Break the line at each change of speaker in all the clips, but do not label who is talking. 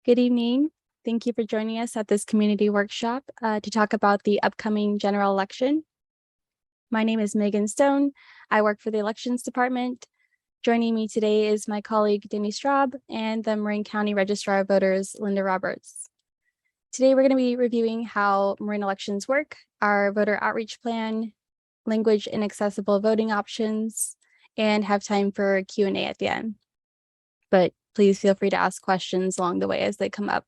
Good evening. Thank you for joining us at this community workshop to talk about the upcoming general election. My name is Megan Stone. I work for the Elections Department. Joining me today is my colleague, Denny Straub, and the Marin County Registrar of Voters, Linda Roberts. Today, we're going to be reviewing how Marin elections work, our voter outreach plan, language and accessible voting options, and have time for a Q&A at the end. But please feel free to ask questions along the way as they come up.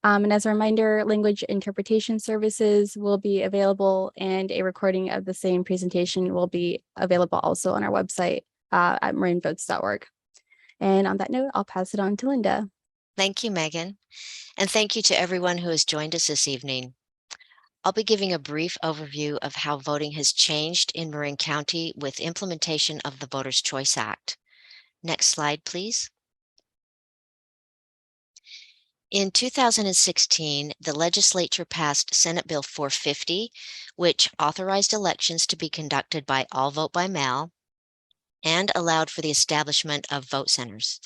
And as a reminder, language interpretation services will be available, and a recording of the same presentation will be available also on our website at marinvotes.org. And on that note, I'll pass it on to Linda.
Thank you, Megan. And thank you to everyone who has joined us this evening. I'll be giving a brief overview of how voting has changed in Marin County with implementation of the Voters' Choice Act. Next slide, please. In 2016, the legislature passed Senate Bill 450, which authorized elections to be conducted by all vote by mail and allowed for the establishment of vote centers.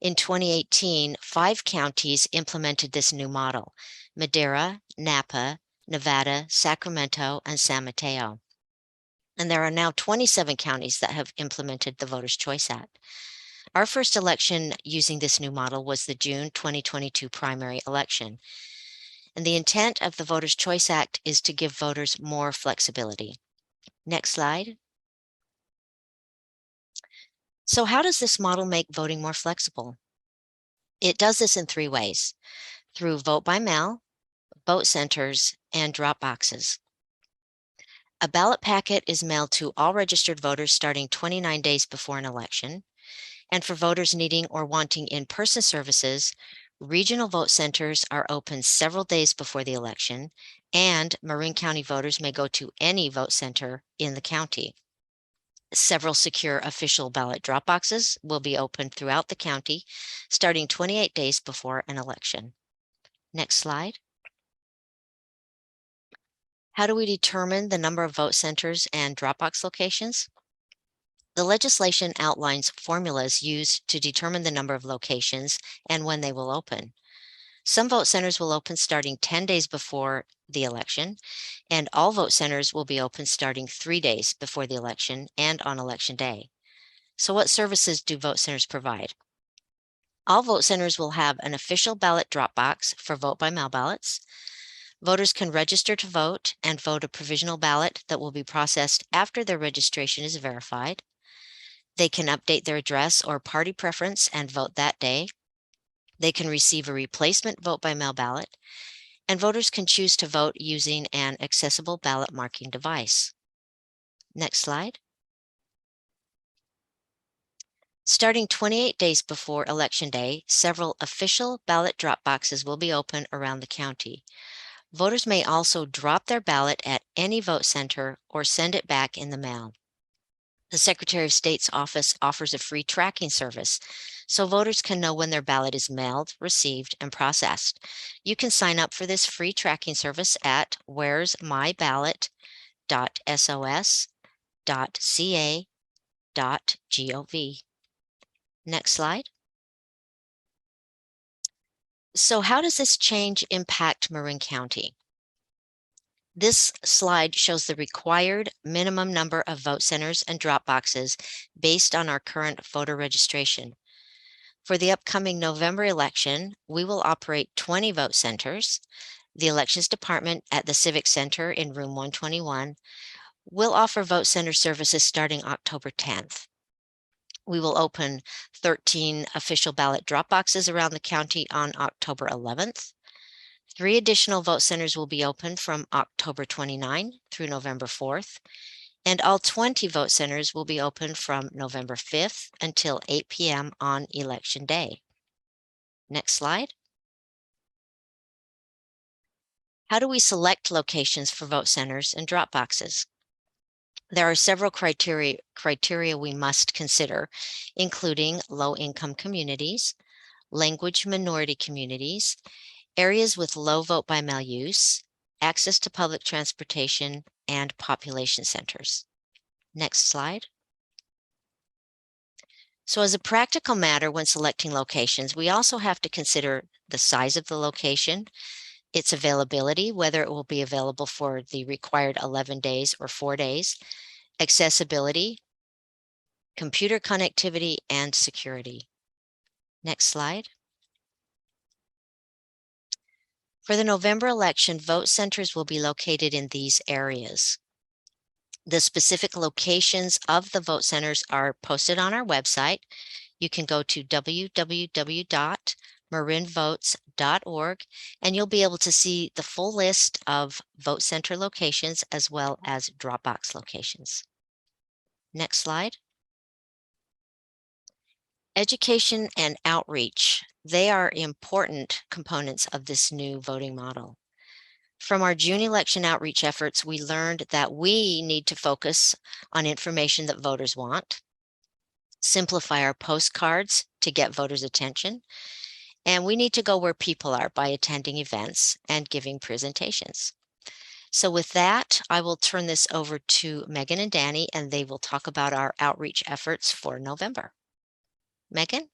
In 2018, 5 counties implemented this new model: Madera, Napa, Nevada, Sacramento, and San Mateo. And there are now 27 counties that have implemented the Voters' Choice Act. Our first election using this new model was the June 2022 primary election. And the intent of the Voters' Choice Act is to give voters more flexibility. Next slide. So how does this model make voting more flexible? It does this in 3 ways: through vote by mail, vote centers, and drop boxes. A ballot packet is mailed to all registered voters starting 29 days before an election. And for voters needing or wanting in-person services, regional vote centers are open several days before the election, and Marin County voters may go to any vote center in the county. Several secure official ballot drop boxes will be opened throughout the county, starting 28 days before an election. Next slide. How do we determine the number of vote centers and drop box locations? The legislation outlines formulas used to determine the number of locations and when they will open. Some vote centers will open starting 10 days before the election, and all vote centers will be open starting 3 days before the election and on election day. So what services do vote centers provide? All vote centers will have an official ballot drop box for vote by mail ballots. Voters can register to vote and vote a provisional ballot that will be processed after their registration is verified. They can update their address or party preference and vote that day. They can receive a replacement vote by mail ballot, and voters can choose to vote using an accessible ballot marking device. Next slide. Starting 28 days before Election Day, several official ballot drop boxes will be open around the county. Voters may also drop their ballot at any vote center or send it back in the mail. The Secretary of State's office offers a free tracking service, so voters can know when their ballot is mailed, received, and processed. You can sign up for this free tracking service at where'smyballot.sos.ca.gov. Next slide. So how does this change impact Marin County? This slide shows the required minimum number of vote centers and drop boxes based on our current voter registration. For the upcoming November election, we will operate 20 vote centers. The Elections Department at the Civic Center in room 121 will offer vote center services starting October 10th. We will open 13 official ballot drop boxes around the county on October 11th. 3 additional vote centers will be open from October 29 through November 4th, and all 20 vote centers will be open from November 5th until 8 p.m. on Election Day. Next slide. How do we select locations for vote centers and drop boxes? There are several criteria we must consider, including low-income communities, language minority communities, areas with low vote by mail use, access to public transportation, and population centers. Next slide. So as a practical matter, when selecting locations, we also have to consider the size of the location, its availability, whether it will be available for the required 11 days or 4 days, accessibility, computer connectivity, and security. Next slide. For the November election, vote centers will be located in these areas. The specific locations of the vote centers are posted on our website. You can go to www.marinvotes.org and you'll be able to see the full list of vote center locations as well as Dropbox locations. Next slide. Education and outreach. They are important components of this new voting model. From our June election outreach efforts, we learned that we need to focus on information that voters want, simplify our postcards to get voters' attention, and we need to go where people are by attending events and giving presentations. So with that, I will turn this over to Megan and Danny, and they will talk about our outreach efforts for November. Megan?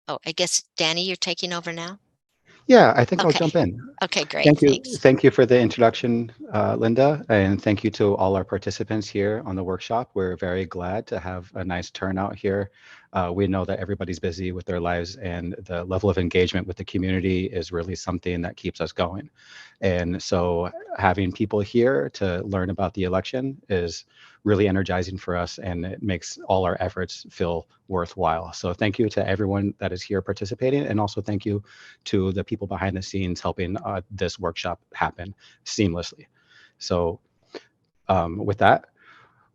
Oh, I guess, Danny, you're taking over now?
Yeah, I think I'll
Okay.
jump in.
Okay, great. Thanks.
Thank you for the introduction, Linda, and thank you to all our participants here on the workshop. We're very glad to have a nice turnout here. We know that everybody's busy with their lives, and the level of engagement with the community is really something that keeps us going. And so having people here to learn about the election is really energizing for us, and it makes all our efforts feel worthwhile. So thank you to everyone that is here participating, and also thank you to the people behind the scenes helping this workshop happen seamlessly. So with that,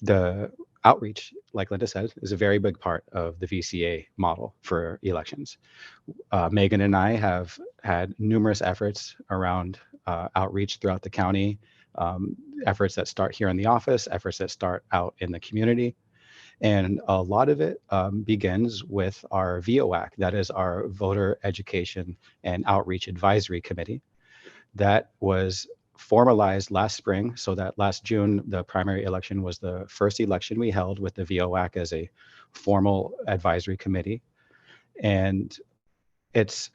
the outreach, like Linda said, is a very big part of the VCA model for elections. Megan and I have had numerous efforts around outreach throughout the county, efforts that start here in the office, efforts that start out in the community. And a lot of it begins with our VOAC, that is our Voter Education and Outreach Advisory Committee. That was formalized last spring, so that last June, the primary election was the first election we held with the VOAC as a formal advisory committee. And it's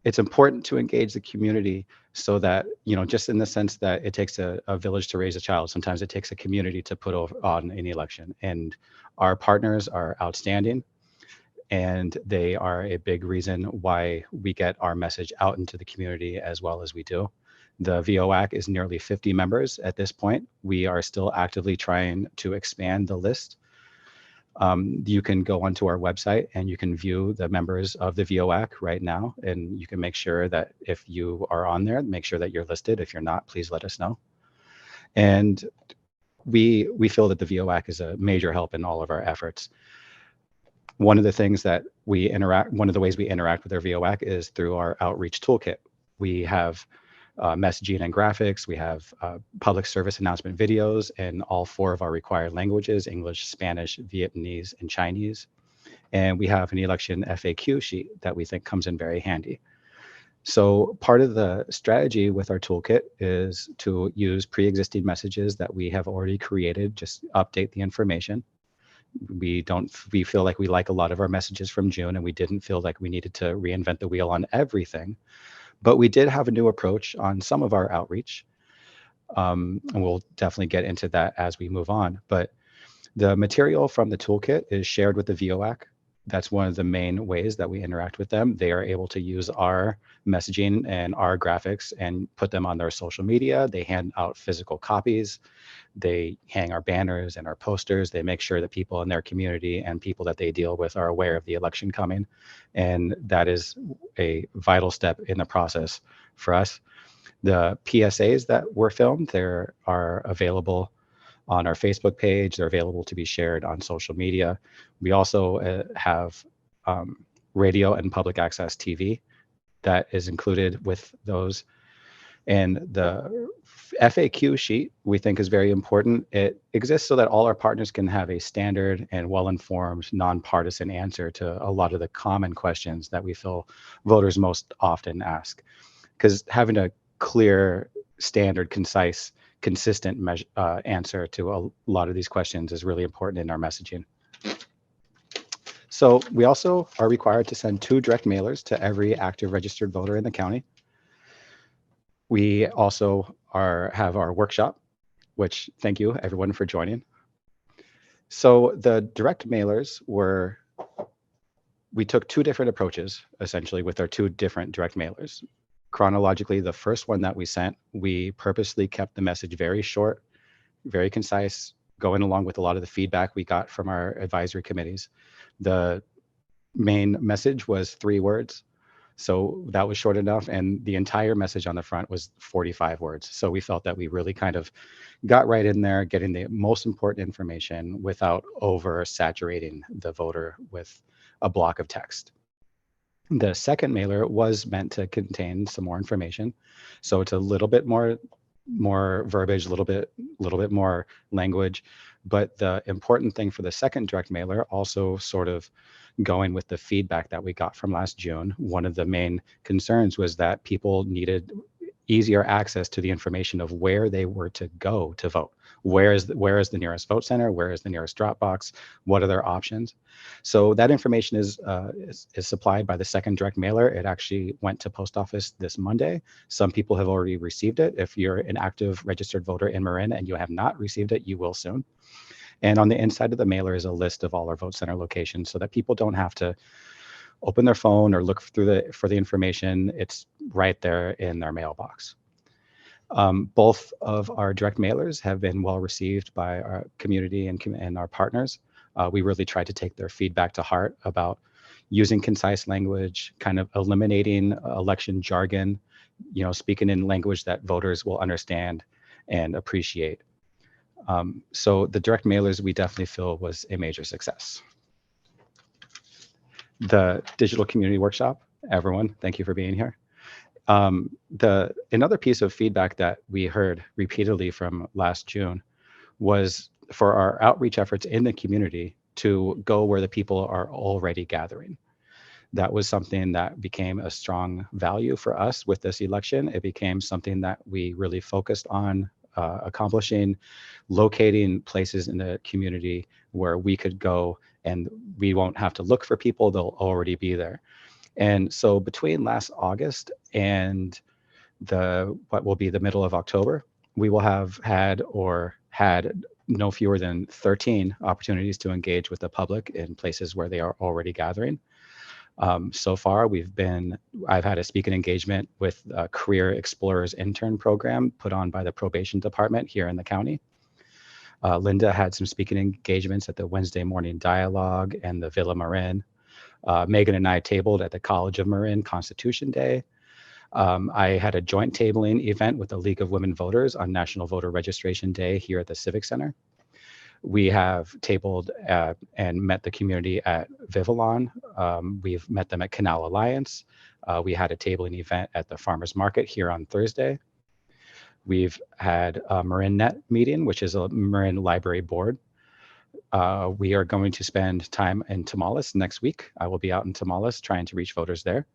important to engage the community so that, just in the sense that it takes a village to raise a child, sometimes it takes a community to put on an election. And our partners are outstanding, and they are a big reason why we get our message out into the community as well as we do. The VOAC is nearly 50 members at this point. We are still actively trying to expand the list. You can go onto our website and you can view the members of the VOAC right now, and you can make sure that if you are on there, make sure that you're listed. If you're not, please let us know. And we feel that the VOAC is a major help in all of our efforts. One of the ways we interact with our VOAC is through our outreach toolkit. We have messaging and graphics. We have public service announcement videos in all 4 of our required languages: English, Spanish, Vietnamese, and Chinese. And we have an election FAQ sheet that we think comes in very handy. So part of the strategy with our toolkit is to use pre-existing messages that we have already created, just update the information. We feel like we like a lot of our messages from June, and we didn't feel like we needed to reinvent the wheel on everything. But we did have a new approach on some of our outreach. And we'll definitely get into that as we move on. But the material from the toolkit is shared with the VOAC. That's one of the main ways that we interact with them. They are able to use our messaging and our graphics and put them on their social media. They hand out physical copies. They hang our banners and our posters. They make sure that people in their community and people that they deal with are aware of the election coming. And that is a vital step in the process for us. The PSAs that were filmed, they are available on our Facebook page. They're available to be shared on social media. We also have radio and public access TV that is included with those. And the FAQ sheet we think is very important. It exists so that all our partners can have a standard and well-informed, nonpartisan answer to a lot of the common questions that we feel voters most often ask. Because having a clear, standard, concise consistent answer to a lot of these questions is really important in our messaging. So we also are required to send 2 direct mailers to every active registered voter in the county. We also have our workshop, which thank you everyone for joining. So the direct mailers we took 2 different approaches essentially with our 2 different direct mailers. Chronologically, the first one that we sent, we purposely kept the message very short, very concise, going along with a lot of the feedback we got from our advisory committees. The main message was 3 words. So that was short enough. And the entire message on the front was 45 words. So we felt that we really kind of got right in there, getting the most important information without oversaturating the voter with a block of text. The second mailer was meant to contain some more information. So it's a little bit more verbiage, a little bit more language. But the important thing for the second direct mailer, also sort of going with the feedback that we got from last June, one of the main concerns was that people needed easier access to the information of where they were to go to vote. Where is the nearest vote center? Where is the nearest drop box? What are their options? So that information is supplied by the second direct mailer. It actually went to post office this Monday. Some people have already received it. If you're an active registered voter in Marin and you have not received it, you will soon. And on the inside of the mailer is a list of all our vote center locations so that people don't have to open their phone or look for the information. It's right there in their mailbox. Both of our direct mailers have been well received by our community and our partners. We really tried to take their feedback to heart about using concise language, kind of eliminating election jargon, speaking in language that voters will understand and appreciate. So the direct mailers we definitely feel was a major success. The digital community workshop, everyone, thank you for being here. Another piece of feedback that we heard repeatedly from last June was for our outreach efforts in the community to go where the people are already gathering. That was something that became a strong value for us with this election. It became something that we really focused on accomplishing, locating places in the community where we could go and we won't have to look for people, they'll already be there. And so between last August and what will be the middle of October, we will have had no fewer than 13 opportunities to engage with the public in places where they are already gathering. So far, I've had a speaking engagement with a Career Explorers intern program put on by the probation department here in the county. Linda had some speaking engagements at the Wednesday morning dialogue and the Villa Marin. Megan and I tabled at the College of Marin Constitution Day. I had a joint tabling event with the League of Women Voters on National Voter Registration Day here at the Civic Center. We have tabled and met the community at Vivalon. We've met them at Canal Alliance. We had a tabling event at the Farmers Market here on Thursday. We've had a MarinNet meeting, which is a Marin Library Board. We are going to spend time in Tamales next week. I will be out in Tamales trying to reach voters there.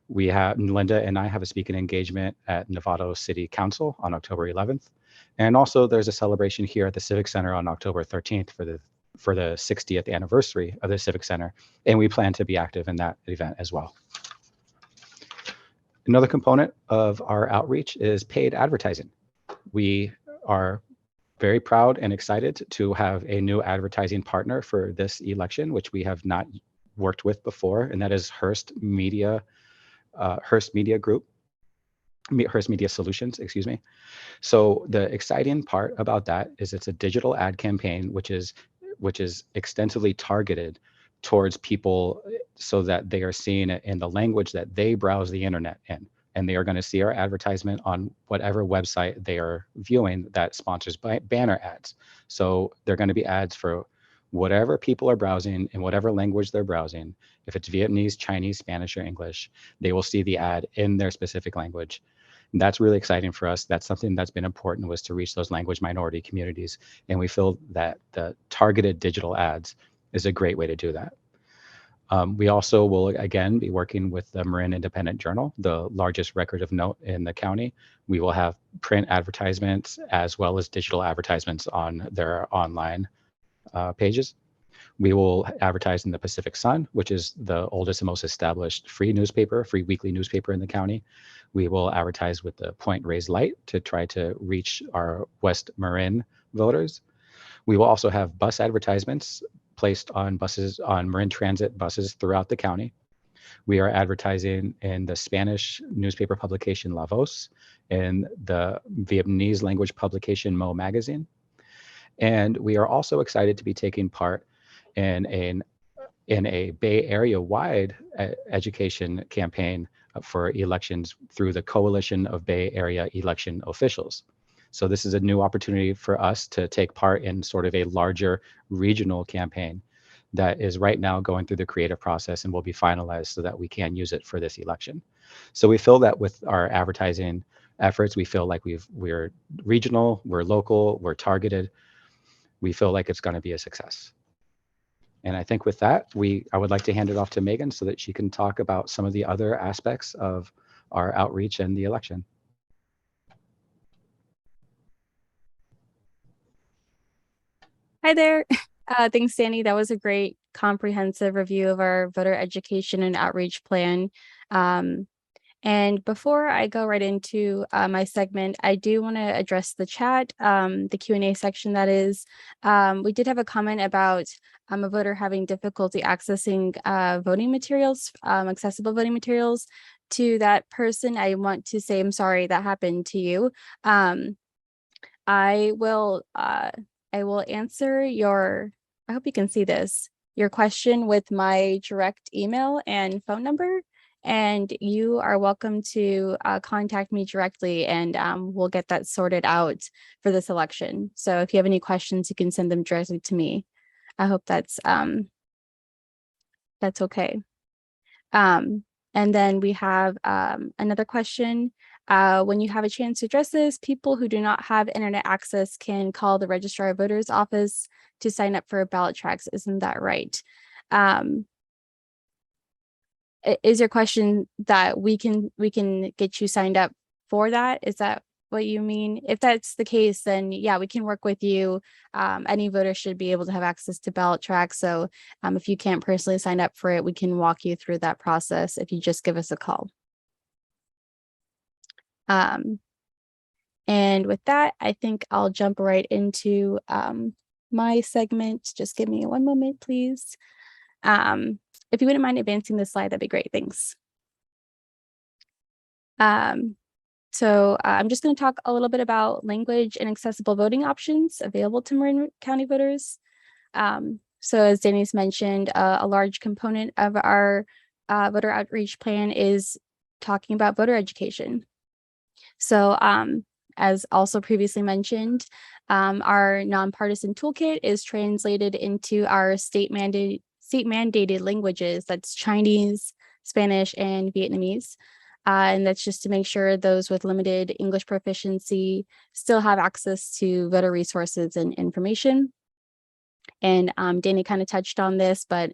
Linda and I have a speaking engagement at Novato City Council on October 11th. And also there's a celebration here at the Civic Center on October 13th for the 60th anniversary of the Civic Center. And we plan to be active in that event as well. Another component of our outreach is paid advertising. We are very proud and excited to have a new advertising partner for this election, which we have not worked with before, and that is Hearst Media Solutions, excuse me. So the exciting part about that is it's a digital ad campaign, which is extensively targeted towards people so that they are seeing it in the language that they browse the internet in. And they are going to see our advertisement on whatever website they are viewing that sponsors banner ads. So they're going to be ads for whatever people are browsing in whatever language they're browsing. If it's Vietnamese, Chinese, Spanish, or English, they will see the ad in their specific language. And that's really exciting for us. That's something that's been important, was to reach those language minority communities. And we feel that the targeted digital ads is a great way to do that. We also will, again, be working with the Marin Independent Journal, the largest record of note in the county. We will have print advertisements as well as digital advertisements on their online pages. We will advertise in the Pacific Sun, which is the oldest and most established free weekly newspaper in the county. We will advertise with the Point Reyes Light to try to reach our West Marin voters. We will also have bus advertisements placed on buses, on Marin Transit buses throughout the county. We are advertising in the Spanish newspaper publication La Voz, in the Vietnamese language publication Mo Magazine. And we are also excited to be taking part in a Bay Area wide education campaign for elections through the Coalition of Bay Area Election Officials. So this is a new opportunity for us to take part in sort of a larger regional campaign that is right now going through the creative process and will be finalized so that we can use it for this election. So we feel that with our advertising efforts, we feel like we're regional, we're local, we're targeted. We feel like it's going to be a success. And I think with that, I would like to hand it off to Megan so that she can talk about some of the other aspects of our outreach and the election.
Hi there. Thanks, Danny. That was a great comprehensive review of our voter education and outreach plan. And before I go right into my segment, I do want to address the chat, the Q&A section that is. We did have a comment about a voter having difficulty accessing voting materials, accessible voting materials. To that person, I want to say I'm sorry that happened to you. I will answer I hope you can see this, your question with my direct email and phone number. And you are welcome to contact me directly, and we'll get that sorted out for this election. So if you have any questions, you can send them directly to me. I hope that's okay. And then we have another question. When you have a chance to address this, people who do not have internet access can call the registrar of voters office to sign up for ballot tracks. Isn't that right? Is your question that we can get you signed up for that? Is that what you mean? If that's the case, then yeah, we can work with you. Any voter should be able to have access to ballot tracks. So if you can't personally sign up for it, we can walk you through that process if you just give us a call. And with that, I think I'll jump right into my segment. Just give me one moment, please. If you wouldn't mind advancing the slide, that'd be great. Thanks. So I'm just going to talk a little bit about language and accessible voting options available to Marin County voters. So as Danny's mentioned, a large component of our voter outreach plan is talking about voter education. So as also previously mentioned, our nonpartisan toolkit is translated into our state mandated languages. That's Chinese, Spanish, and Vietnamese. And that's just to make sure those with limited English proficiency still have access to voter resources and information. And Danny kind of touched on this, but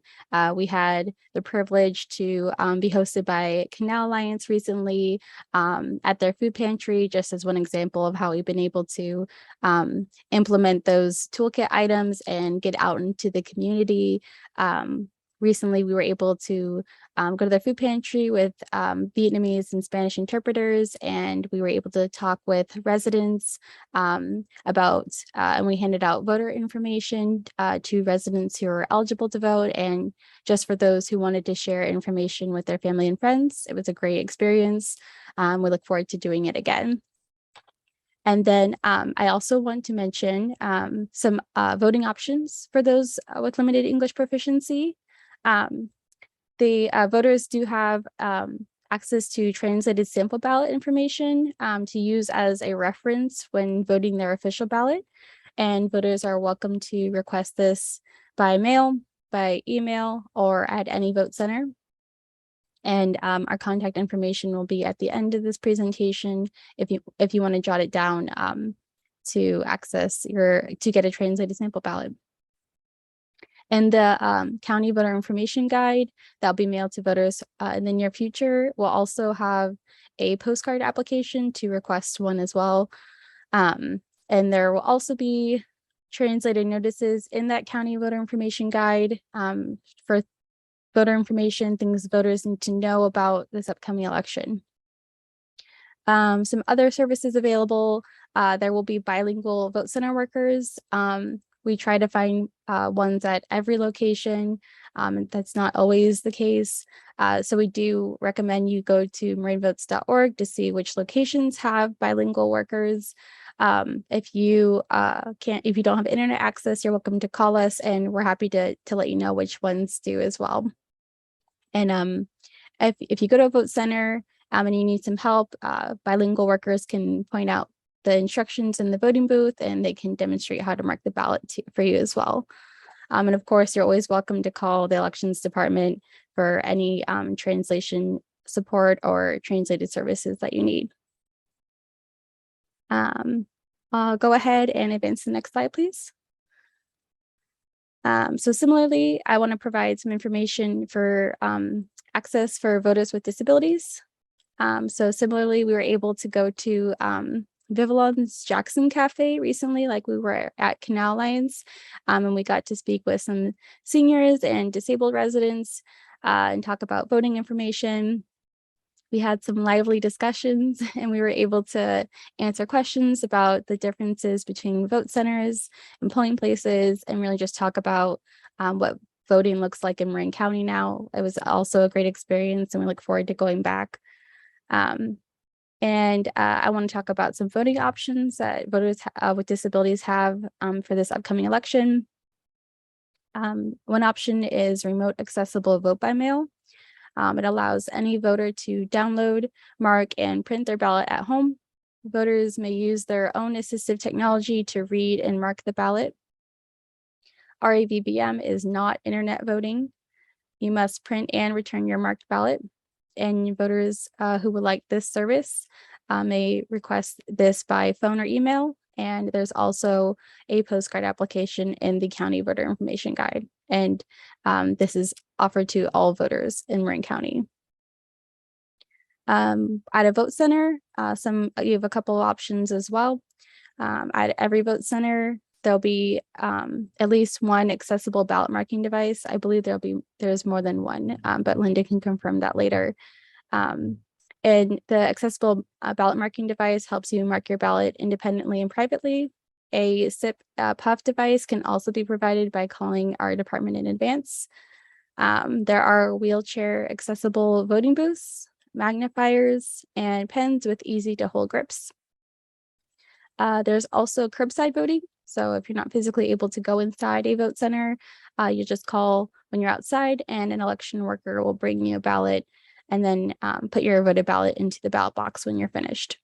we had the privilege to be hosted by Canal Alliance recently at their food pantry, just as one example of how we've been able to implement those toolkit items and get out into the community. Recently, we were able to go to their food pantry with Vietnamese and Spanish interpreters, and we were able to talk with residents about, and we handed out voter information to residents who are eligible to vote, and just for those who wanted to share information with their family and friends. It was a great experience. We look forward to doing it again. And then I also want to mention some voting options for those with limited English proficiency. The voters do have access to translated sample ballot information to use as a reference when voting their official ballot. And voters are welcome to request this by mail, by email, or at any vote center. And our contact information will be at the end of this presentation if you want to jot it down to get a translated sample ballot. And the county voter information guide that'll be mailed to voters in the near future will also have a postcard application to request one as well. And there will also be translated notices in that county voter information guide for voter information, things voters need to know about this upcoming election. Some other services available, there will be bilingual vote center workers. We try to find ones at every location. That's not always the case. So we do recommend you go to marinvotes.org to see which locations have bilingual workers. If you if you don't have internet access, you're welcome to call us, and we're happy to let you know which ones do as well. And if you go to a vote center and you need some help, bilingual workers can point out the instructions in the voting booth, and they can demonstrate how to mark the ballot for you as well. And of course, you're always welcome to call the elections department for any translation support or translated services that you need. I'll go ahead and advance to the next slide, please. So similarly, I want to provide some information for access for voters with disabilities. So similarly, we were able to go to Vivalon's Jackson Cafe recently, like we were at Canal Lines, and we got to speak with some seniors and disabled residents and talk about voting information. We had some lively discussions, and we were able to answer questions about the differences between vote centers and polling places, and really just talk about what voting looks like in Marin County now. It was also a great experience, and we look forward to going back. I want to talk about some voting options that voters with disabilities have for this upcoming election. One option is remote accessible vote by mail. It allows any voter to download, mark, and print their ballot at home. Voters may use their own assistive technology to read and mark the ballot. RAVBM is not internet voting. You must print and return your marked ballot. And voters who would like this service may request this by phone or email. And there's also a postcard application in the county voter information guide. And this is offered to all voters in Marin County. At a vote center, you have a couple of options as well. At every vote center, there'll be at least one accessible ballot marking device. I believe there's more than one, but Linda can confirm that later. And the accessible ballot marking device helps you mark your ballot independently and privately. A SIP puff device can also be provided by calling our department in advance. There are wheelchair accessible voting booths, magnifiers, and pens with easy to hold grips. There's also curbside voting. So if you're not physically able to go inside a vote center, you just call when you're outside, and an election worker will bring you a ballot and then put your voted ballot into the ballot box when you're finished.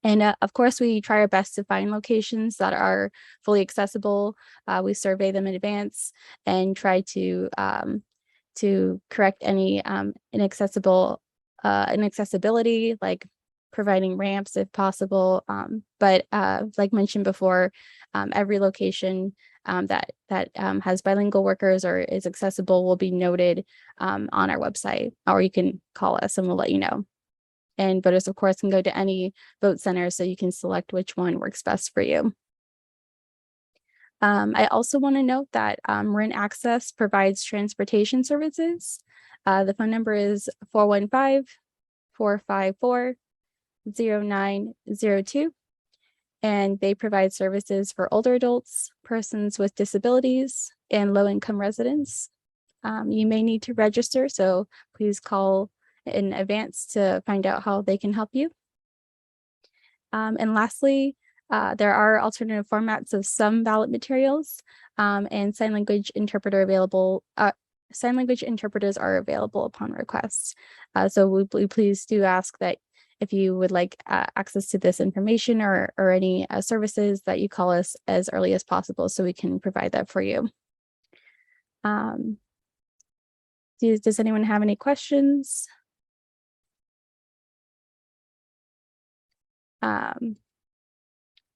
And of course, we try our best to find locations that are fully accessible. We survey them in advance and try to correct any inaccessibility, like providing ramps if possible. But like mentioned before, every location that has bilingual workers or is accessible will be noted on our website, or you can call us and we'll let you know. And voters, of course, can go to any vote center so you can select which one works best for you. I also want to note that Marin Access provides transportation services. The phone number is 415-454-0902. And they provide services for older adults, persons with disabilities, and low-income residents. You may need to register, so please call in advance to find out how they can help you. And lastly, there are alternative formats of some ballot materials, and sign language interpreters are available upon request. So we please do ask that if you would like access to this information or any services, that you call us as early as possible so we can provide that for you. Does anyone have any questions?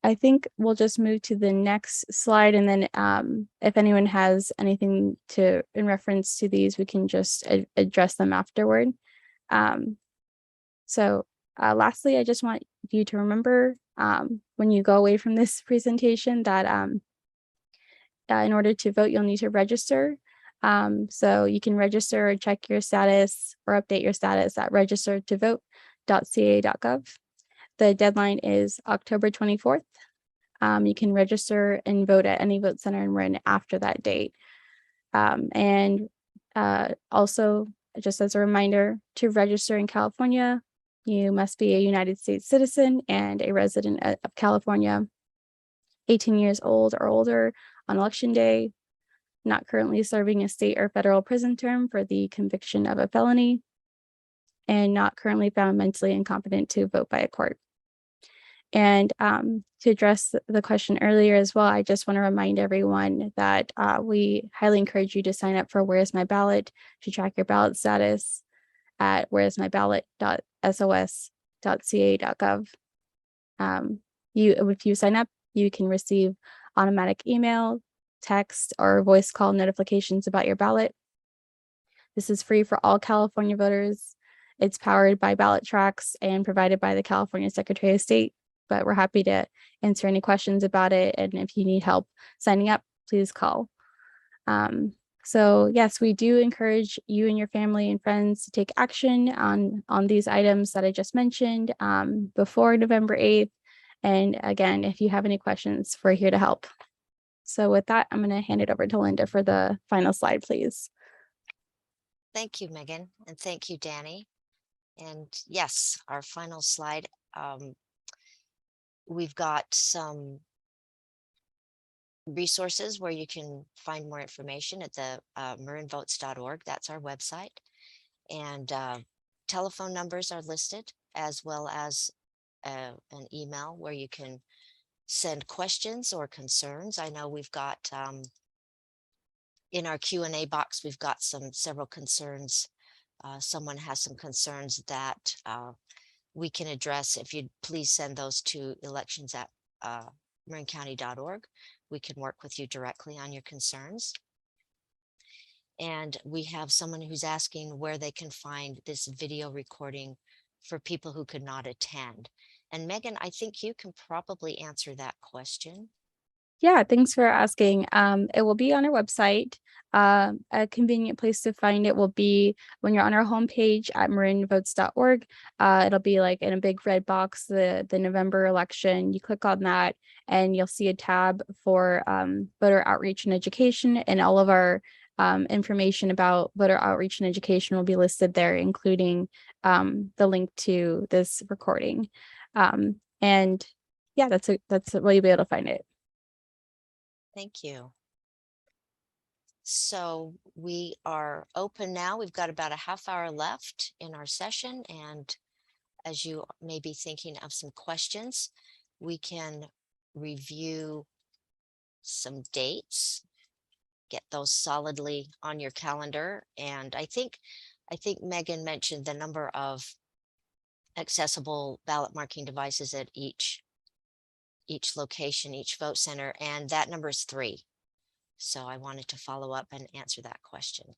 I think we'll just move to the next slide, and then if anyone has anything in reference to these, we can just address them afterward. Lastly, I just want you to remember when you go away from this presentation that in order to vote, you'll need to register. So you can register or check your status or update your status at registertovote.ca.gov. The deadline is October 24th. You can register and vote at any vote center in Marin after that date. Also, just as a reminder, to register in California, you must be a United States citizen and a resident of California, 18 years old or older on election day, not currently serving a state or federal prison term for the conviction of a felony, and not currently found mentally incompetent to vote by a court. And to address the question earlier as well, I just want to remind everyone that we highly encourage you to sign up for Where's My Ballot to track your ballot status at where'smyballot.sos.ca.gov. If you sign up, you can receive automatic email, text, or voice call notifications about your ballot. This is free for all California voters. It's powered by Ballot Tracks and provided by the California Secretary of State, but we're happy to answer any questions about it. And if you need help signing up, please call. So yes, we do encourage you and your family and friends to take action on these items that I just mentioned before November 8th. And again, if you have any questions, we're here to help. So with that, I'm going to hand it over to Linda for the final slide, please.
Thank you, Megan, and thank you, Danny. And yes, our final slide. We've got some resources where you can find more information at the marinvotes.org. That's our website. And telephone numbers are listed, as well as an email where you can send questions or concerns. I know we've got in our Q&A box, we've got several concerns. Someone has some concerns that we can address. If you'd please send those to elections@marincounty.org. We can work with you directly on your concerns. And we have someone who's asking where they can find this video recording for people who could not attend. And Megan, I think you can probably answer that question.
Yeah, thanks for asking. It will be on our website. A convenient place to find it will be when you're on our homepage at marinvotes.org. It'll be like in a big red box, the November election. You click on that and you'll see a tab for voter outreach and education, and all of our information about voter outreach and education will be listed there, including the link to this recording. And yeah, that's where you'll be able to find it.
Thank you. So we are open now. We've got about a half hour left in our session. And as you may be thinking of some questions, we can review some dates, get those solidly on your calendar. And I think Megan mentioned the number of accessible ballot marking devices at each location, each vote center, and that number is 3. So I wanted to follow up and answer that question.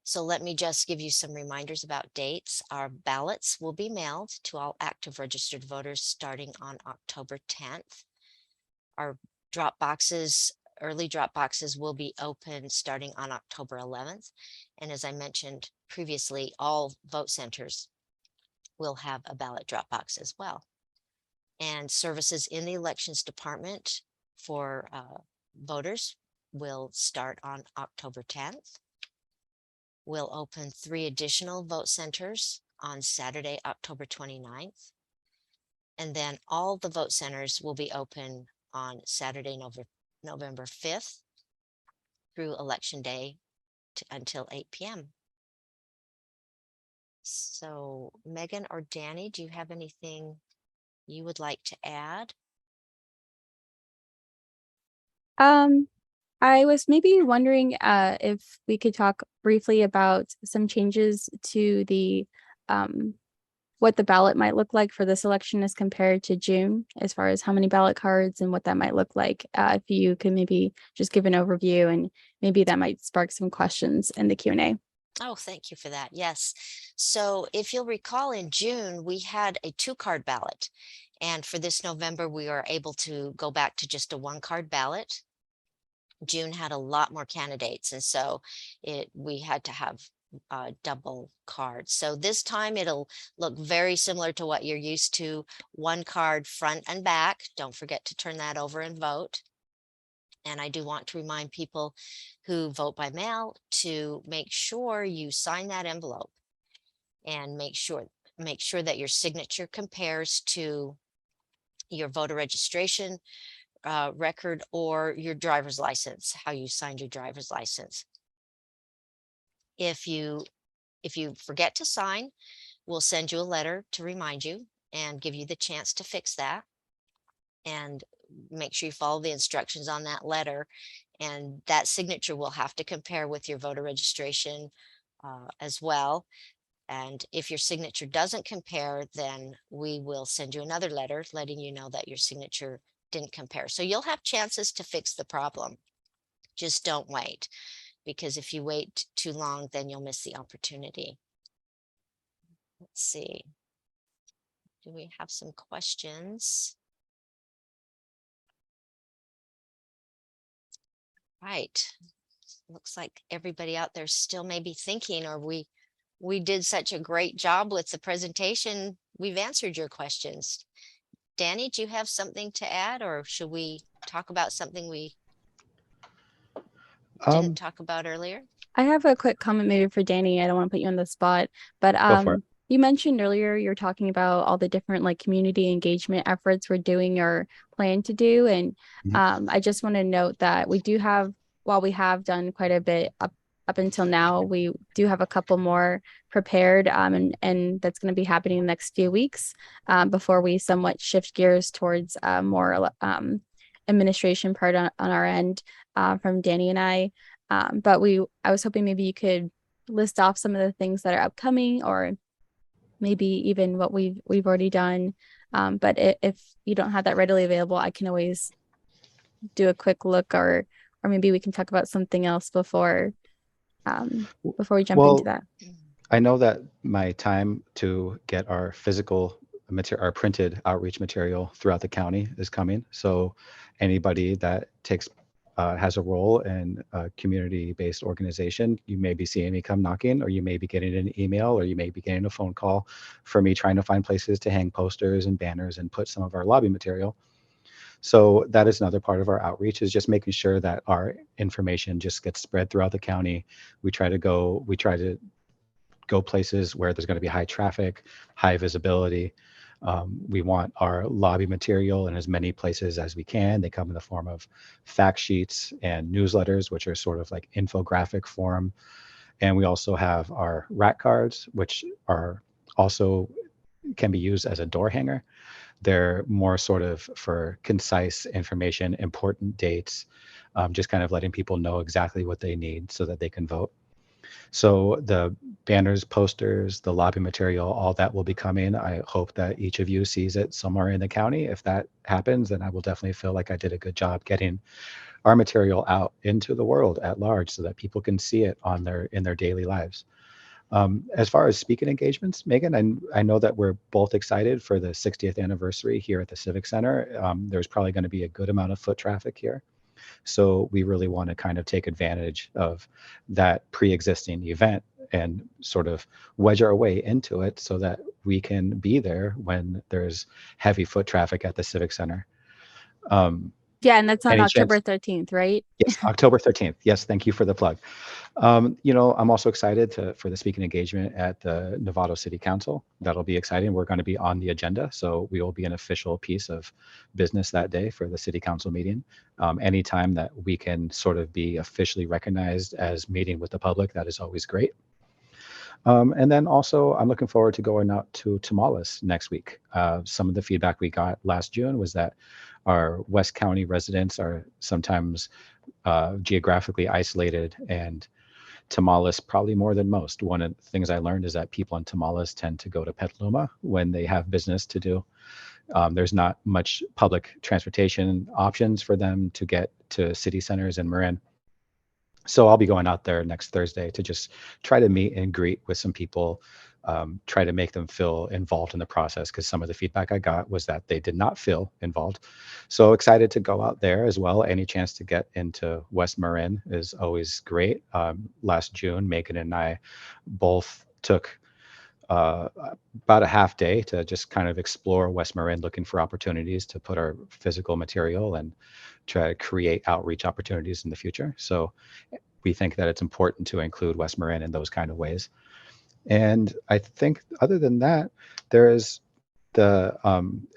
So let me just give you some reminders about dates. Our ballots will be mailed to all active registered voters starting on October 10th. Our drop boxes, early drop boxes, will be open starting on October 11th. And as I mentioned previously, all vote centers will have a ballot drop box as well. And services in the elections department for voters will start on October 10th. We'll open 3 additional vote centers on Saturday, October 29th. And then all the vote centers will be open on Saturday, November 5th through Election Day until 8 p.m. So Megan or Danny, do you have anything you would like to add?
I was maybe wondering if we could talk briefly about some changes to the what the ballot might look like for this election as compared to June, as far as how many ballot cards and what that might look like. If you could maybe just give an overview, and maybe that might spark some questions in the Q&A.
Oh, thank you for that. Yes. So if you'll recall, in June, we had a 2-card ballot. And for this November, we are able to go back to just a 1-card ballot. June had a lot more candidates, and so we had to have double cards. So this time it'll look very similar to what you're used to. 1 card front and back. Don't forget to turn that over and vote. And I do want to remind people who vote by mail to make sure you sign that envelope and make sure that your signature compares to your voter registration record or your driver's license, how you signed your driver's license. If you forget to sign, we'll send you a letter to remind you and give you the chance to fix that. And make sure you follow the instructions on that letter, and that signature will have to compare with your voter registration as well. And if your signature doesn't compare, then we will send you another letter letting you know that your signature didn't compare. So you'll have chances to fix the problem. Just don't wait, because if you wait too long, then you'll miss the opportunity. Let's see. Do we have some questions? Right. Looks like everybody out there still may be thinking, or we did such a great job with the presentation. We've answered your questions. Danny, do you have something to add, or should we talk about something we didn't talk about earlier?
I have a quick comment maybe for Danny. I don't want to put you on the spot, but
Go for it.
you mentioned earlier you're talking about all the different like community engagement efforts we're doing or plan to do. And I just want to note that we do have, while we have done quite a bit up until now, we do have a couple more prepared, and that's going to be happening in the next few weeks before we somewhat shift gears towards more administration part on our end from Danny and I. But I was hoping maybe you could list off some of the things that are upcoming, or maybe even what we've already done. But if you don't have that readily available, I can always do a quick look, or maybe we can talk about something else before we jump into that.
I know that my time to get our physical material, our printed outreach material throughout the county is coming. So anybody that has a role in a community-based organization, you may be seeing me come knocking, or you may be getting an email, or you may be getting a phone call for me trying to find places to hang posters and banners and put some of our lobby material. So that is another part of our outreach, is just making sure that our information just gets spread throughout the county. We try to go places where there's going to be high traffic, high visibility. We want our lobby material in as many places as we can. They come in the form of fact sheets and newsletters, which are sort of like infographic form. And we also have our rack cards, which are also can be used as a door hanger. They're more sort of for concise information, important dates, just kind of letting people know exactly what they need so that they can vote. So the banners, posters, the lobby material, all that will be coming. I hope that each of you sees it somewhere in the county. If that happens, then I will definitely feel like I did a good job getting our material out into the world at large so that people can see it in their daily lives. As far as speaking engagements, Megan, I know that we're both excited for the 60th anniversary here at the Civic Center. There's probably going to be a good amount of foot traffic here. So we really want to kind of take advantage of that pre-existing event and sort of wedge our way into it so that we can be there when there's heavy foot traffic at the Civic Center.
Yeah, and that's on October 13th, right?
Yes, October 13th. Yes, thank you for the plug. I'm also excited for the speaking engagement at the Novato City Council. That'll be exciting. We're going to be on the agenda, so we will be an official piece of business that day for the City Council meeting. Anytime that we can sort of be officially recognized as meeting with the public, that is always great. And then also, I'm looking forward to going out to Tamales next week. Some of the feedback we got last June was that our West County residents are sometimes geographically isolated and tamales probably more than most. One of the things I learned is that people in tamales tend to go to Petaluma when they have business to do. There's not much public transportation options for them to get to city centers in Marin. So I'll be going out there next Thursday to just try to meet and greet with some people, try to make them feel involved in the process, because some of the feedback I got was that they did not feel involved. So excited to go out there as well. Any chance to get into West Marin is always great. Last June, Megan and I both took uh, about a half day to just kind of explore West Marin, looking for opportunities to put our physical material and try to create outreach opportunities in the future. So we think that it's important to include West Marin in those kind of ways. And I think other than that, there is the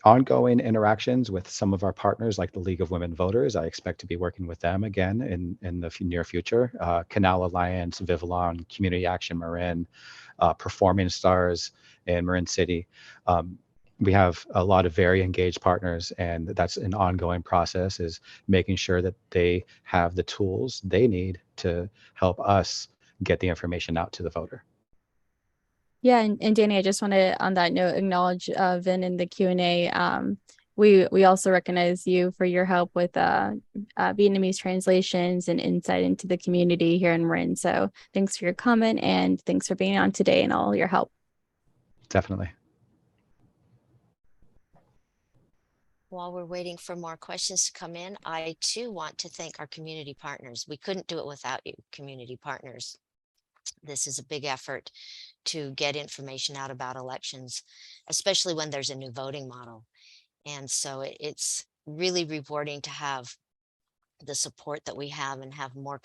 ongoing interactions with some of our partners, like the League of Women Voters. I expect to be working with them again in the near future. Canal Alliance, Vivalon, Community Action Marin, Performing Stars in Marin City. We have a lot of very engaged partners, and that's an ongoing process, is making sure that they have the tools they need to help us get the information out to the voter.
Yeah, and Danny, I just want to, on that note, acknowledge Vin in the Q&A. We also recognize you for your help with Vietnamese translations and insight into the community here in Marin. So thanks for your comment, and thanks for being on today and all your help.
Definitely.
While we're waiting for more questions to come in, I too want to thank our community partners. We couldn't do it without you, community partners. This is a big effort to get information out about elections, especially when there's a new voting model. And so it's really rewarding to have the support that we have and have more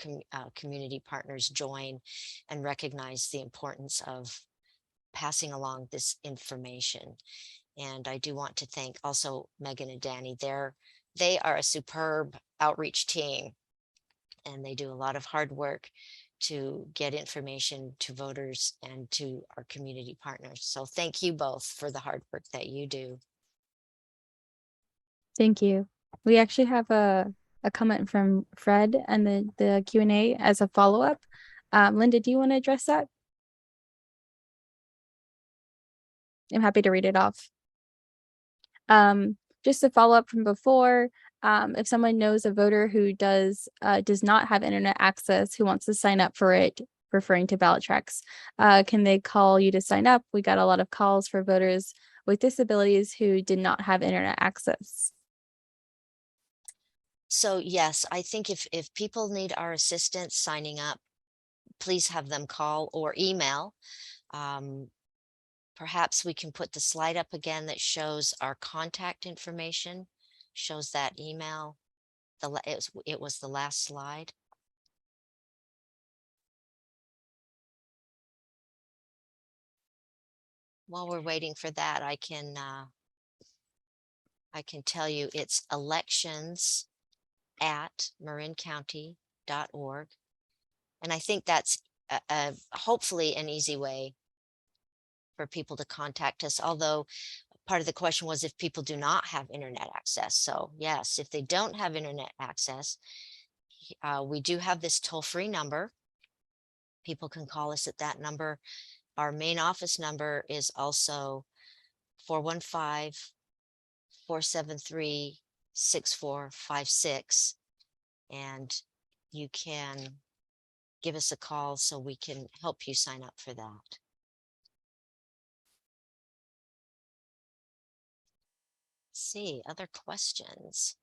community partners join and recognize the importance of passing along this information. And I do want to thank also Megan and Danny. They are a superb outreach team, and they do a lot of hard work to get information to voters and to our community partners. So thank you both for the hard work that you do.
Thank you. We actually have a comment from Fred and the Q&A as a follow-up. Linda, do you want to address that? I'm happy to read it off. Just to follow up from before, if someone knows a voter who does not have internet access, who wants to sign up for it, referring to ballot tracks, can they call you to sign up? We got a lot of calls for voters with disabilities who did not have internet access.
So yes, I think if people need our assistance signing up, please have them call or email. Perhaps we can put the slide up again that shows our contact information, shows that email. It was the last slide. While we're waiting for that, I can tell you it's elections@marincounty.org. And I think that's hopefully an easy way for people to contact us. Although part of the question was if people do not have internet access. So yes, if they don't have internet access, we do have this toll-free number. People can call us at that number. Our main office number is also 415-473-6456. And you can give us a call so we can help you sign up for that. Let's see, other questions?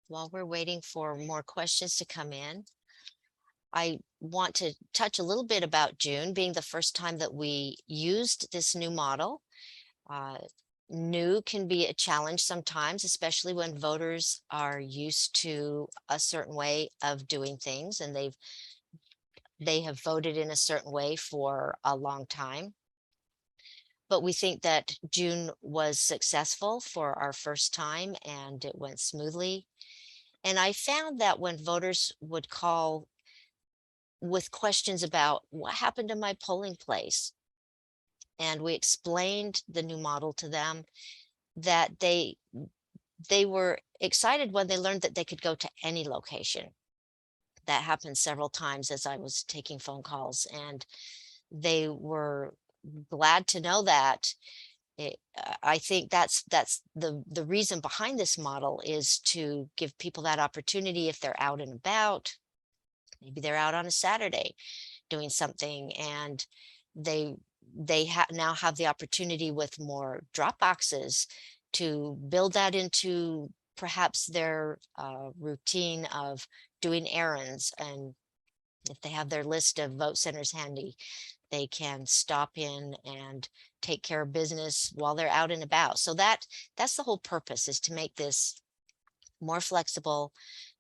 While we're waiting for more questions to come in, I want to touch a little bit about June being the first time that we used this new model. New can be a challenge sometimes, especially when voters are used to a certain way of doing things and they have voted in a certain way for a long time. But we think that June was successful for our first time and it went smoothly. And I found that when voters would call with questions about what happened to my polling place, and we explained the new model to them, that they were excited when they learned that they could go to any location. that happened several times as I was taking phone calls, and they were glad to know that. I think that's the reason behind this model, is to give people that opportunity if they're out and about. Maybe they're out on a Saturday doing something, and they now have the opportunity with more drop boxes to build that into perhaps their routine of doing errands. And if they have their list of vote centers handy, they can stop in and take care of business while they're out and about. So that's the whole purpose, is to make this more flexible.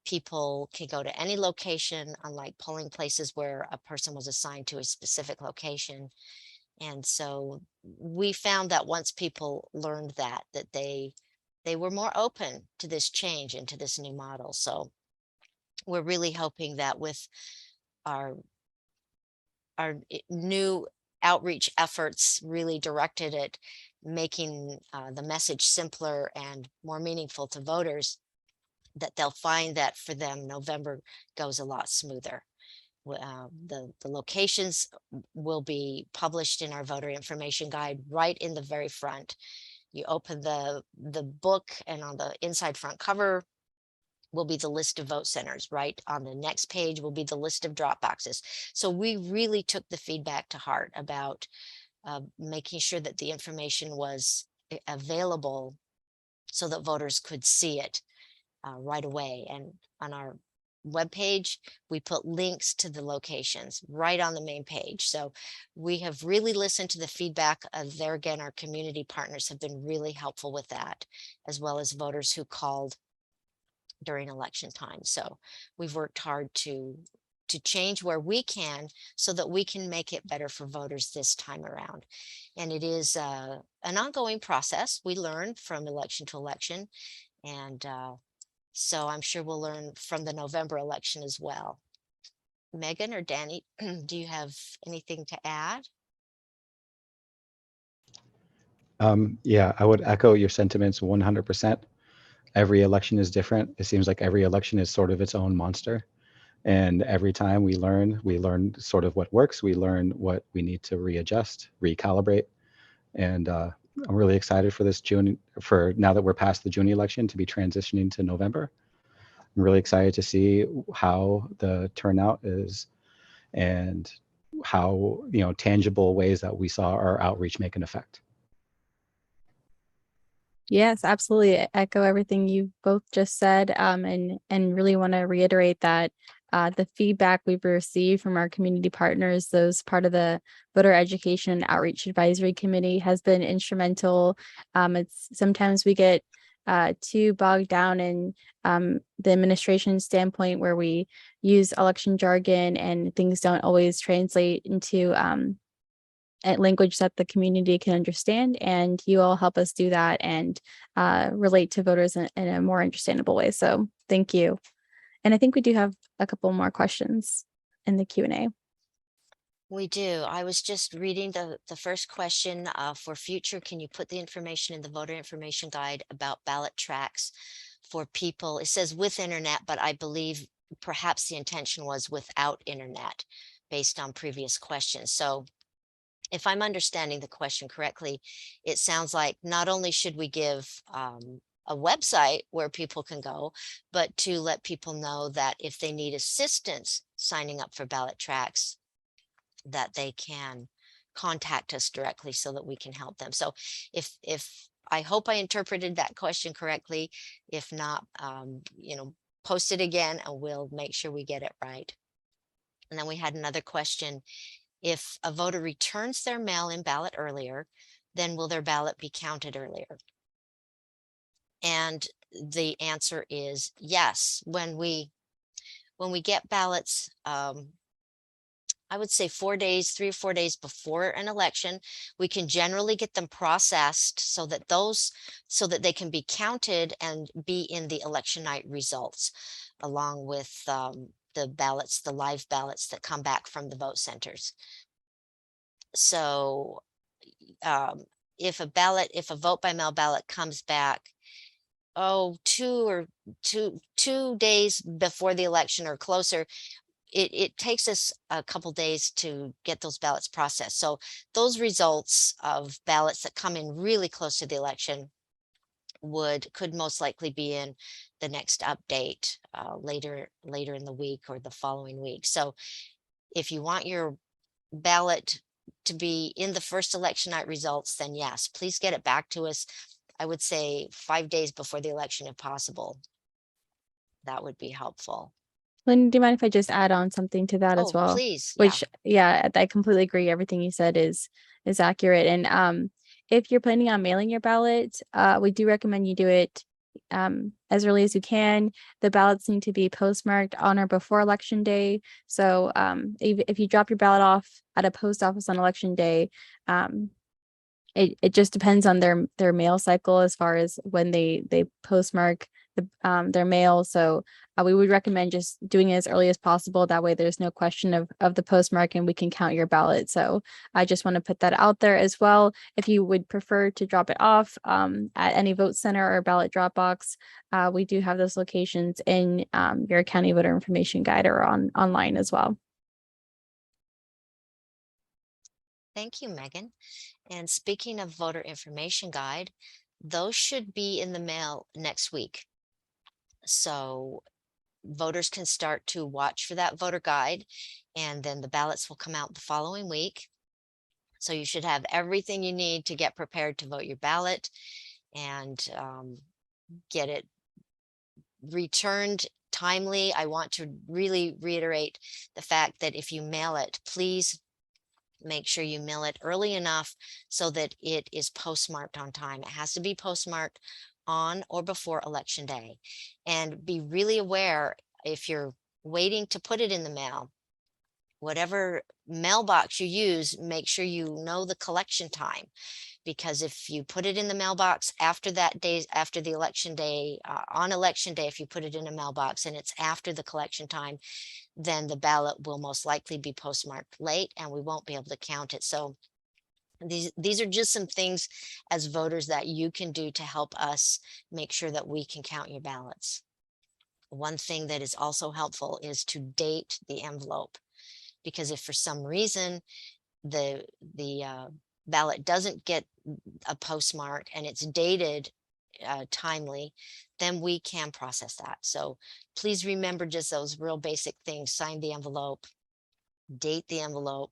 People can go to any location, unlike polling places where a person was assigned to a specific location. And so we found that once people learned that they were more open to this change and to this new model. So we're really hoping that with our new outreach efforts really directed at making the message simpler and more meaningful to voters, that they'll find that for them November goes a lot smoother. The locations will be published in our voter information guide right in the very front. You open the book, and on the inside front cover will be the list of vote centers. Right on the next page will be the list of drop boxes. So we really took the feedback to heart about making sure that the information was available so that voters could see it right away. And on our webpage, we put links to the locations right on the main page. So we have really listened to the feedback of there. Again, our community partners have been really helpful with that, as well as voters who called during election time. So we've worked hard to change where we can, so that we can make it better for voters this time around. And it is an ongoing process. We learn from election to election, and so I'm sure we'll learn from the November election as well. Megan or Danny, do you have anything to add?
Yeah, I would echo your sentiments 100%. Every election is different. It seems like every election is sort of its own monster. And every time we learn sort of what works. We learn what we need to readjust, recalibrate. And I'm really excited for this June, for now that we're past the June election, to be transitioning to November. I'm really excited to see how the turnout is, and how, tangible ways that we saw our outreach make an effect.
Yes, absolutely. Echo everything you both just said, and really want to reiterate that the feedback we've received from our community partners, those part of the voter education and outreach advisory committee, has been instrumental. It's sometimes we get too bogged down in the administration standpoint, where we use election jargon and things don't always translate into language that the community can understand, and you all help us do that and relate to voters in a more understandable way. So thank you. And I think we do have a couple more questions in the Q&A.
We do. I was just reading the first question for future. Can you put the information in the voter information guide about ballot tracks for people? It says with internet, but I believe perhaps the intention was without internet, based on previous questions. So if I'm understanding the question correctly, it sounds like not only should we give a website where people can go, but to let people know that if they need assistance signing up for ballot tracks, that they can contact us directly so that we can help them. So if I hope I interpreted that question correctly. If not, post it again and we'll make sure we get it right. And then we had another question. If a voter returns their mail-in ballot earlier, then will their ballot be counted earlier? And the answer is yes. When we get ballots, I would say 4 days, 3 or 4 days before an election, we can generally get them processed so that they can be counted and be in the election night results, along with the ballots, the live ballots that come back from the vote centers. So if a vote by mail ballot comes back two days before the election or closer, it takes us a couple days to get those ballots processed. So those results of ballots that come in really close to the election could most likely be in the next update later in the week or the following week. So if you want your ballot to be in the first election night results, then yes, please get it back to us. I would say 5 days before the election if possible. That would be helpful.
Lynn, do you mind if I just add on something to that as
Oh,
well?
please. Yeah.
Which, yeah, I completely agree. Everything you said is accurate. And if you're planning on mailing your ballot, we do recommend you do it as early as you can. The ballots need to be postmarked on or before election day. So if you drop your ballot off at a post office on election day, it just depends on their mail cycle as far as when they postmark their mail. So we would recommend just doing it as early as possible. That way there's no question of the postmark and we can count your ballot. So I just want to put that out there as well. If you would prefer to drop it off at any vote center or ballot drop box, we do have those locations in your county voter information guide or online as well.
Thank you, Megan. And speaking of voter information guide, those should be in the mail next week. So voters can start to watch for that voter guide, and then the ballots will come out the following week. So you should have everything you need to get prepared to vote your ballot and get it returned timely. I want to really reiterate the fact that if you mail it, please make sure you mail it early enough so that it is postmarked on time. It has to be postmarked on or before election day. And be really aware, if you're waiting to put it in the mail, whatever mailbox you use, make sure you know the collection time. Because if you put it in the mailbox after that day, after the election day, on election day, if you put it in a mailbox and it's after the collection time, then the ballot will most likely be postmarked late and we won't be able to count it. So these are just some things as voters that you can do to help us make sure that we can count your ballots. One thing that is also helpful is to date the envelope, because if for some reason the ballot doesn't get a postmark and it's dated timely, then we can process that. So please remember just those real basic things: sign the envelope, date the envelope,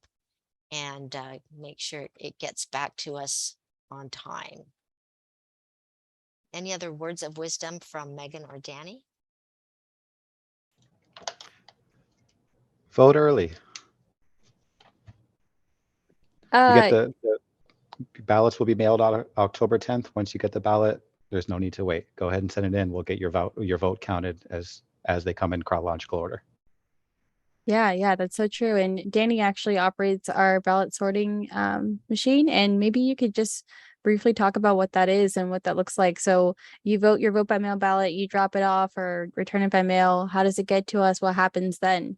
and make sure it gets back to us on time. Any other words of wisdom from Megan or Danny?
Vote early. You get the ballots will be mailed out October 10th. Once you get the ballot, there's no need to wait. Go ahead and send it in. We'll get your vote counted as they come in chronological order.
Yeah, that's so true. And Danny actually operates our ballot sorting machine. And maybe you could just briefly talk about what that is and what that looks like. So you vote your vote by mail ballot, you drop it off or return it by mail. How does it get to us? What happens then?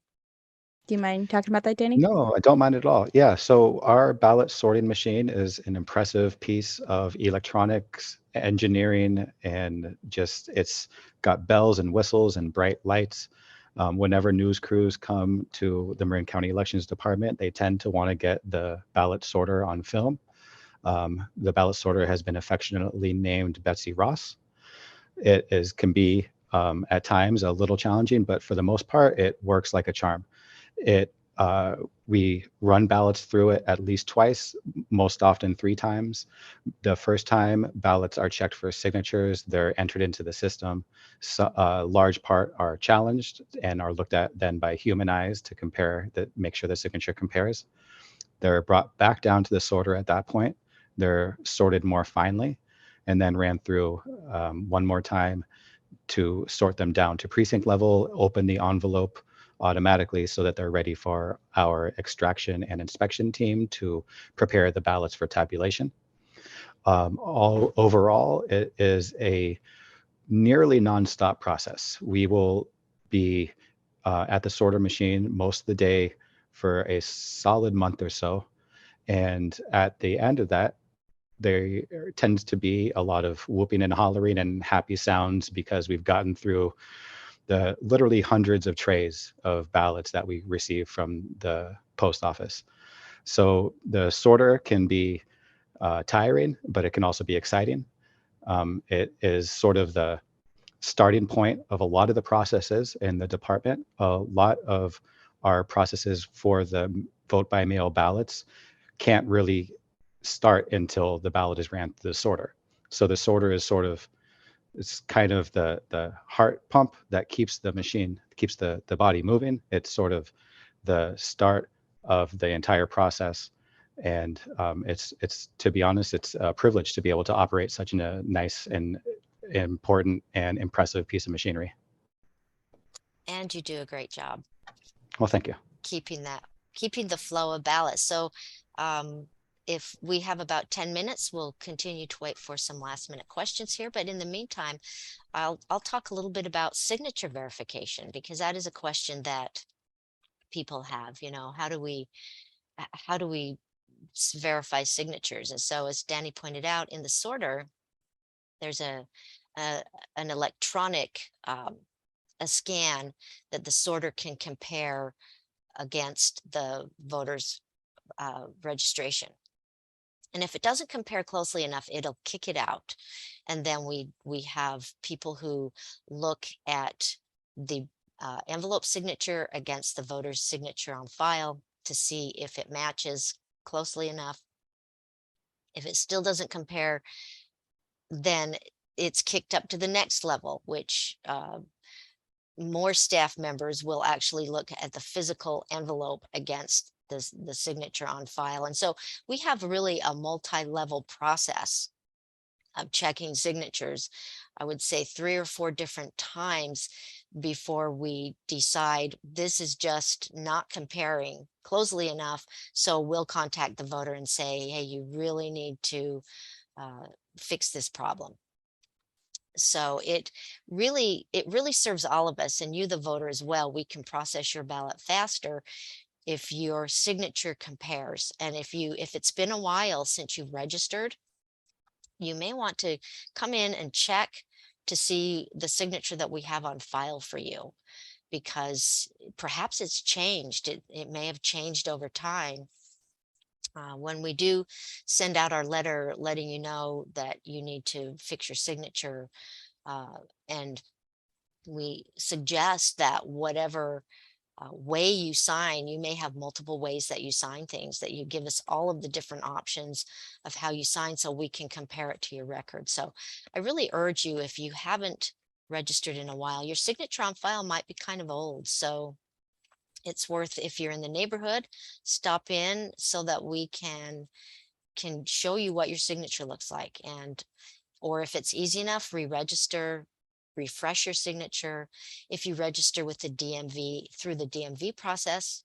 Do you mind talking about that, Danny?
No, I don't mind at all. Yeah, so our ballot sorting machine is an impressive piece of electronics engineering, and just it's got bells and whistles and bright lights. Whenever news crews come to the Marin County Elections Department, they tend to want to get the ballot sorter on film. The ballot sorter has been affectionately named Betsy Ross. It can be at times a little challenging, but for the most part, it works like a charm. We run ballots through it at least twice, most often 3 times. The first time, ballots are checked for signatures. They're entered into the system. So a large part are challenged and are looked at then by human eyes to make sure the signature compares. They're brought back down to the sorter at that point. They're sorted more finely and then ran through one more time to sort them down to precinct level, open the envelope automatically so that they're ready for our extraction and inspection team to prepare the ballots for tabulation. Overall, it is a nearly nonstop process. We will be at the sorter machine most of the day for a solid month or so. And at the end of that, there tends to be a lot of whooping and hollering and happy sounds because we've gotten through the literally hundreds of trays of ballots that we receive from the post office. So the sorter can be tiring, but it can also be exciting. It is sort of the starting point of a lot of the processes in the department. A lot of our processes for the vote by mail ballots can't really start until the ballot is ran through the sorter. So the sorter is sort of, it's kind of the heart pump that keeps the machine, keeps the body moving. It's sort of the start of the entire process. And it's to be honest, it's a privilege to be able to operate such a nice and important and impressive piece of machinery.
And you do a great job
Well, thank you.
keeping the flow of ballots. So if we have about 10 minutes, we'll continue to wait for some last minute questions here. But in the meantime, I'll talk a little bit about signature verification, because that is a question that people have. How do we verify signatures? And so, as Danny pointed out, in the sorter, there's a an electronic a scan that the sorter can compare against the voter's registration. And if it doesn't compare closely enough, it'll kick it out. And then we have people who look at the envelope signature against the voter's signature on file to see if it matches closely enough. If it still doesn't compare, then it's kicked up to the next level, which more staff members will actually look at the physical envelope against the signature on file. And so we have really a multi-level process of checking signatures. I would say 3 or 4 different times before we decide this is just not comparing closely enough. So we'll contact the voter and say, hey, you really need to fix this problem. So it really serves all of us, and you, the voter, as well. We can process your ballot faster if your signature compares. And if it's been a while since you've registered, you may want to come in and check to see the signature that we have on file for you, because perhaps it's changed. It may have changed over time. When we do send out our letter letting you know that you need to fix your signature, and we suggest that whatever way you sign, you may have multiple ways that you sign things, that you give us all of the different options of how you sign so we can compare it to your record. So I really urge you, if you haven't registered in a while, your signature on file might be kind of old. So it's worth, if you're in the neighborhood, stop in so that we can show you what your signature looks like. And or if it's easy enough, re-register, refresh your signature. If you register with the DMV through the DMV process,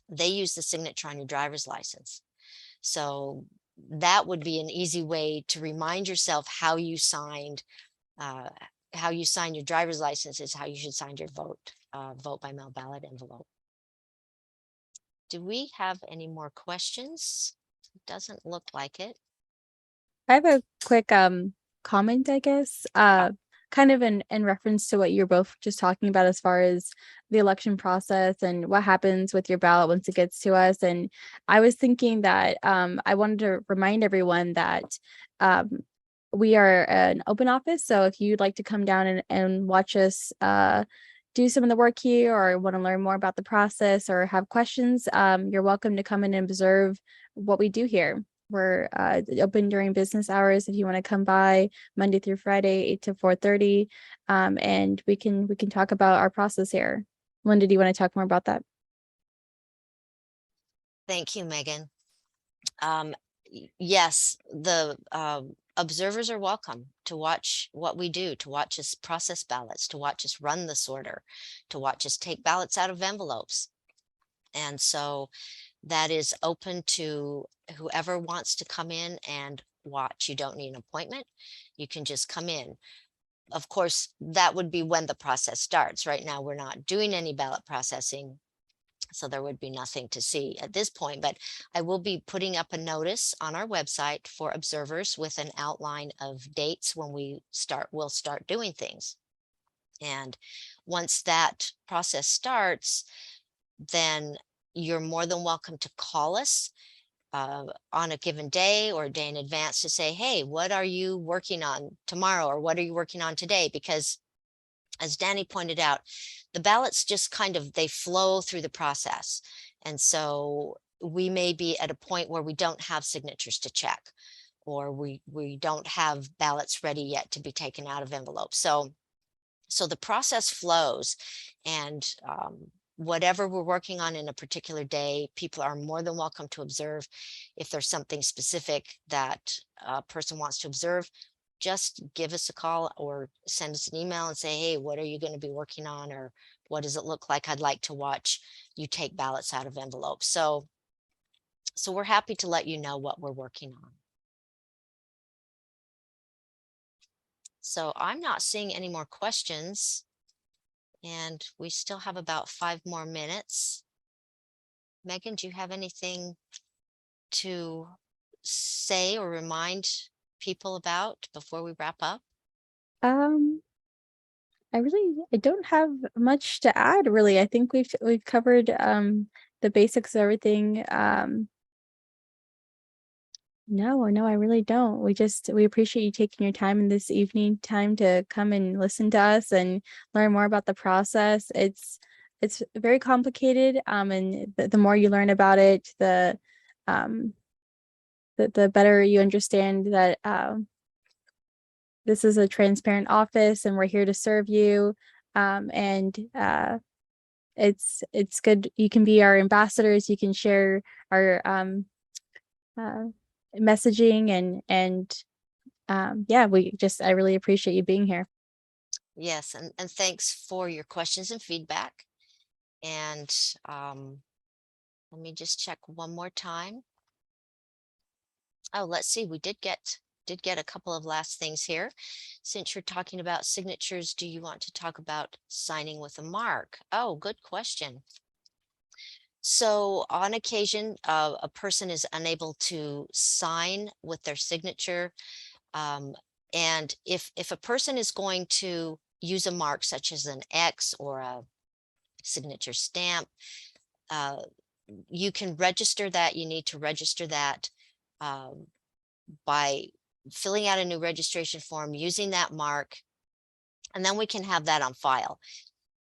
they use the signature on your driver's license. So that would be an easy way to remind yourself how you signed, how you sign your driver's license is how you should sign your vote by mail ballot envelope. Do we have any more questions? It doesn't look like it.
I have a quick comment, I guess, kind of in reference to what you're both just talking about as far as the election process and what happens with your ballot once it gets to us. And I was thinking that I wanted to remind everyone that we are an open office. So if you'd like to come down and watch us do some of the work here, or want to learn more about the process, or have questions, you're welcome to come in and observe what we do here. We're open during business hours if you want to come by Monday through Friday, 8 to 4:30, and we can talk about our process here. Linda, do you want to talk more about that?
Thank you, Megan. Yes, the observers are welcome to watch what we do, to watch us process ballots, to watch us run the sorter, to watch us take ballots out of envelopes. And so that is open to whoever wants to come in and watch. You don't need an appointment. You can just come in. Of course, that would be when the process starts. Right now, we're not doing any ballot processing. So there would be nothing to see at this point, but I will be putting up a notice on our website for observers with an outline of dates when we'll start doing things. And once that process starts, then you're more than welcome to call us on a given day or a day in advance to say, hey, what are you working on tomorrow? Or what are you working on today? Because as Danny pointed out, the ballots just kind of, they flow through the process. And so we may be at a point where we don't have signatures to check, or we don't have ballots ready yet to be taken out of envelopes. So the process flows, and whatever we're working on in a particular day, people are more than welcome to observe. If there's something specific that a person wants to observe, just give us a call or send us an email and say, hey, what are you going to be working on? Or what does it look like? I'd like to watch you take ballots out of envelopes. So we're happy to let you know what we're working on. So I'm not seeing any more questions, and we still have about 5 more minutes. Megan, do you have anything to say or remind people about before we wrap up?
Um, I don't have much to add really. I think we've covered the basics of everything. No, I really don't. We appreciate you taking your time in this evening time to come and listen to us and learn more about the process. It's very complicated, and the more you learn about it, um the better you understand that this is a transparent office and we're here to serve you. And it's good. You can be our ambassadors. You can share our uh, messaging and yeah, I really appreciate you being here.
Yes, and thanks for your questions and feedback. And let me just check one more time. Oh, let's see, we did get a couple of last things here. Since you're talking about signatures, do you want to talk about signing with a mark? Oh, good question. So on occasion, a person is unable to sign with their signature. And if a person is going to use a mark such as an X or a signature stamp, you can register that. You need to register that by filling out a new registration form using that mark, and then we can have that on file.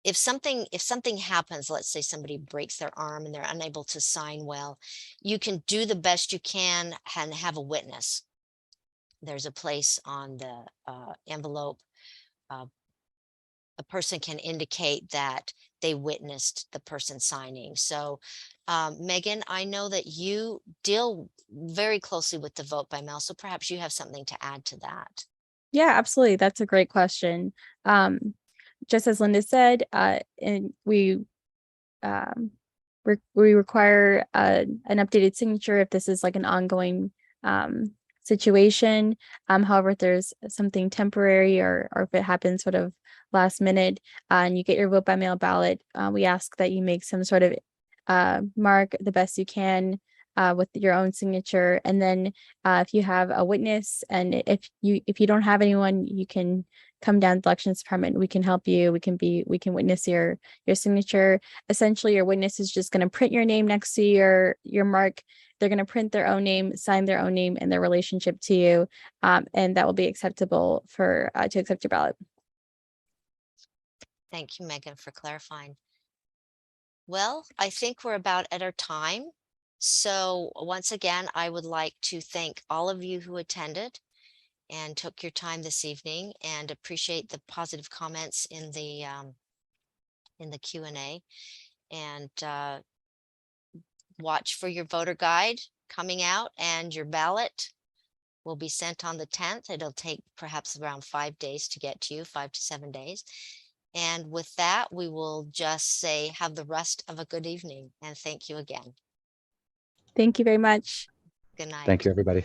If something happens, let's say somebody breaks their arm and they're unable to sign well, you can do the best you can and have a witness. There's a place on the envelope. A person can indicate that they witnessed the person signing. So Megan, I know that you deal very closely with the vote by mail, so perhaps you have something to add to that.
Yeah, absolutely. That's a great question. Just as Linda said, and we require an updated signature if this is like an ongoing situation. However, if there's something temporary or if it happens sort of last minute and you get your vote by mail ballot, we ask that you make some sort of mark the best you can with your own signature. And then if you have a witness, and if you don't have anyone, you can come down to the elections department. We can help you. We can witness your signature. Essentially, your witness is just going to print your name next to your mark. They're going to print their own name, sign their own name and their relationship to you, and that will be acceptable for to accept your ballot.
Thank you, Megan, for clarifying. Well, I think we're about at our time. So once again, I would like to thank all of you who attended and took your time this evening, and appreciate the positive comments in the Q&A. And watch for your voter guide coming out, and your ballot will be sent on the 10th. It'll take perhaps around 5 days to get to you, 5 to 7 days. And with that, we will just say have the rest of a good evening, and thank you again.
Thank you very much.
Good night.
Thank you, everybody.